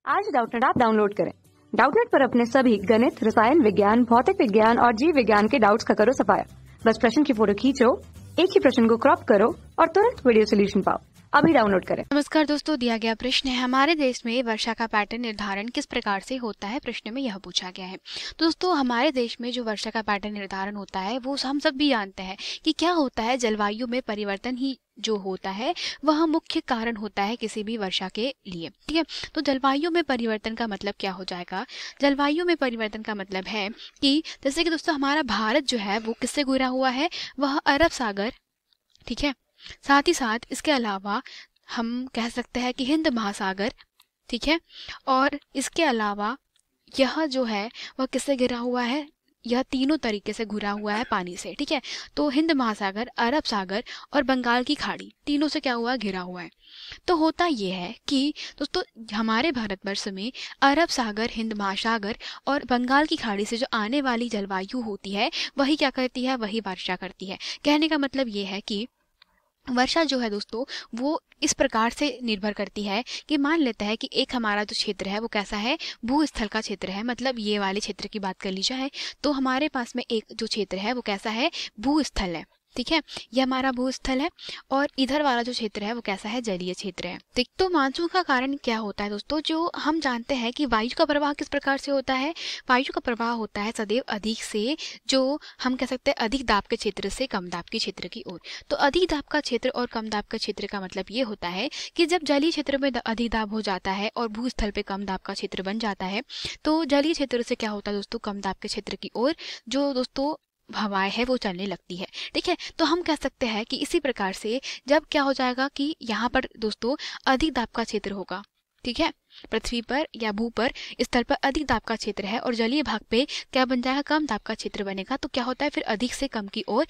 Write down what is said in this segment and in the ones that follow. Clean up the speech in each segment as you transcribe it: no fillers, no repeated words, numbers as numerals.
आज Doubtnut app download करें। Doubtnut पर अपने सभी गणित, रसायन विज्ञान, भौतिक विज्ञान और जीव विज्ञान के डाउट्स का करो सफाया। बस प्रश्न की फोटो खींचो, एक ही प्रश्न को क्रॉप करो और तुरंत वीडियो सोल्यूशन पाओ। अभी डाउनलोड करें। नमस्कार दोस्तों, दिया गया प्रश्न है हमारे देश में वर्षा का पैटर्न निर्धारण किस प्रकार से होता है। प्रश्न में यह पूछा गया है। तो दोस्तों, हमारे देश में जो वर्षा का पैटर्न निर्धारण होता है वो हम सब भी जानते हैं कि क्या होता है। जलवायु में परिवर्तन ही जो होता है वह मुख्य कारण होता है किसी भी वर्षा के लिए। ठीक है, तो जलवायु में परिवर्तन का मतलब क्या हो जाएगा। जलवायु में परिवर्तन का मतलब है कि जैसे कि दोस्तों हमारा भारत जो है वो किससे घिरा हुआ है, वह अरब सागर। ठीक है, साथ ही साथ इसके अलावा हम कह सकते हैं कि हिंद महासागर। ठीक है, और इसके अलावा यह जो है वह किससे घिरा हुआ है, यह तीनों तरीके से घिरा हुआ है पानी से। ठीक है, तो हिंद महासागर, अरब सागर और बंगाल की खाड़ी, तीनों से क्या हुआ, घिरा हुआ है। तो होता यह है कि दोस्तों हमारे भारतवर्ष में अरब सागर, हिंद महासागर और बंगाल की खाड़ी से जो आने वाली जलवायु होती है वही क्या करती है, वही वर्षा करती है। कहने का मतलब ये है कि वर्षा जो है दोस्तों वो इस प्रकार से निर्भर करती है कि मान लेते हैं कि एक हमारा जो क्षेत्र है वो कैसा है, भूस्थल का क्षेत्र है। मतलब ये वाले क्षेत्र की बात कर ली जाए तो हमारे पास में एक जो क्षेत्र है वो कैसा है, भूस्थल है। ठीक है, ये हमारा भूस्थल है और इधर वाला जो क्षेत्र है वो कैसा है, जलीय क्षेत्र है। तो मानसून का कारण क्या होता है दोस्तों, जो हम जानते हैं कि वायु का प्रवाह किस प्रकार से होता है। वायु का प्रवाह होता है सदैव अधिक से, जो हम कह सकते हैं अधिक दाब के क्षेत्र से कम दाब के क्षेत्र की ओर। तो अधिक दाब का क्षेत्र और कम दाब का क्षेत्र का मतलब ये होता है कि जब जलीय क्षेत्र में अधिक दाब हो जाता है और भूस्थल पे कम दाब का क्षेत्र बन जाता है तो जलीय क्षेत्र से क्या होता है दोस्तों, कम दाब के क्षेत्र की ओर जो दोस्तों हवाएं है वो चलने लगती है। ठीक है, तो हम कह सकते हैं कि इसी प्रकार से जब क्या हो जाएगा कि यहाँ पर दोस्तों अधिक दाब का क्षेत्र होगा। ठीक है, पृथ्वी पर या भू पर स्थल पर अधिक दाब का क्षेत्र है और जलीय भाग पे क्या बन जाएगा, कम दाब का क्षेत्र बनेगा। तो क्या होता है, फिर अधिक से कम की ओर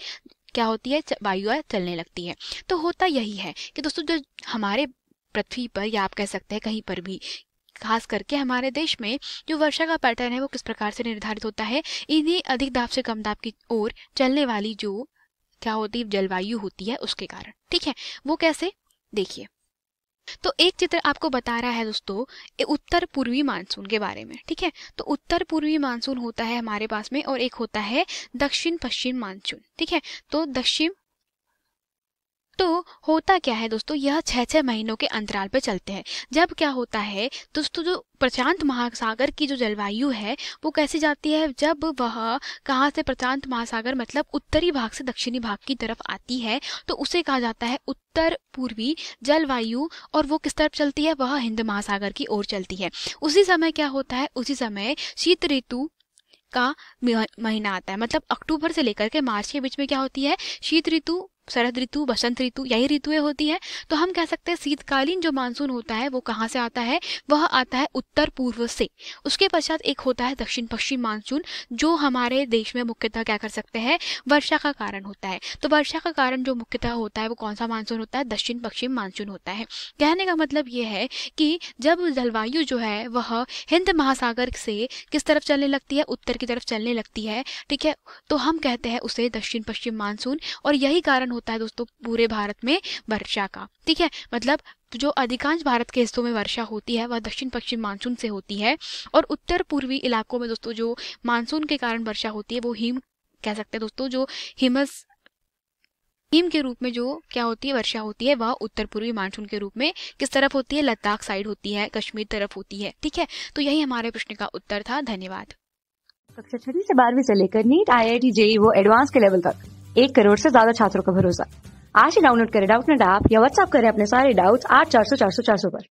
क्या होती है, वायु चलने लगती है। तो होता यही है कि दोस्तों जो हमारे पृथ्वी पर या आप कह सकते हैं कहीं पर भी, खास करके हमारे देश में जो वर्षा का पैटर्न है वो किस प्रकार से निर्धारित होता है, इन्हीं अधिक दाब से कम दाब की ओर चलने वाली जो क्या होती है जलवायु होती है उसके कारण। ठीक है, वो कैसे, देखिए। तो एक चित्र आपको बता रहा है दोस्तों उत्तर पूर्वी मानसून के बारे में। ठीक है, तो उत्तर पूर्वी मानसून होता है हमारे पास में और एक होता है दक्षिण पश्चिम मानसून। ठीक है, तो दक्षिण तो होता क्या है दोस्तों, यह 6-6 महीनों के अंतराल पे चलते हैं। जब क्या होता है दोस्तों, जो प्रशांत महासागर की जो जलवायु है वो कैसे जाती है, जब वह कहाँ से, प्रशांत महासागर मतलब उत्तरी भाग से दक्षिणी भाग की तरफ आती है तो उसे कहा जाता है उत्तर पूर्वी जलवायु। और वो किस तरफ चलती है, वह हिंद महासागर की ओर चलती है। उसी समय क्या होता है, उसी समय शीत ऋतु का महीना आता है। मतलब अक्टूबर से लेकर के मार्च के बीच में क्या होती है, शीत ऋतु, शरद ऋतु, बसंत ऋतु, यही ऋतुएं होती है। तो हम कह सकते हैं शीतकालीन जो मानसून होता है वो कहाँ से आता है, वह आता है उत्तर पूर्व से। उसके पश्चात एक होता है दक्षिण पश्चिम मानसून, जो हमारे देश में मुख्यतः क्या कर सकते हैं, वर्षा का कारण होता है। तो वर्षा का कारण जो मुख्यतः होता है वो कौन सा मानसून होता है, दक्षिण पश्चिम मानसून होता है। कहने का मतलब ये है कि जब जलवायु जो है वह हिंद महासागर से किस तरफ चलने लगती है, उत्तर की तरफ चलने लगती है। ठीक है, तो हम कहते हैं उसे दक्षिण पश्चिम मानसून और यही कारण होता है दोस्तों पूरे भारत में वर्षा का। ठीक है, मतलब जो अधिकांश भारत के हिस्सों में वर्षा होती है वह दक्षिण पश्चिम मानसून से होती है और उत्तर पूर्वी इलाकों में दोस्तों जो मानसून के कारण वर्षा होती है वो हिम कह सकते हैं दोस्तों, जो हिम के रूप में जो क्या होती है वर्षा होती है वह उत्तर पूर्वी मानसून के रूप में किस तरफ होती है, लद्दाख साइड होती है, कश्मीर तरफ होती है। ठीक है, तो यही हमारे प्रश्न का उत्तर था। धन्यवाद। कक्षा 6 से 12वीं से लेकर नीट, IIT, JEE वो एडवांस के लेवल तक 1 करोड़ से ज्यादा छात्रों का भरोसा। आज ही डाउनलोड करें डाउटनेट ऐप या व्हाट्सएप करें अपने सारे डाउट्स 8400 400 400 पर।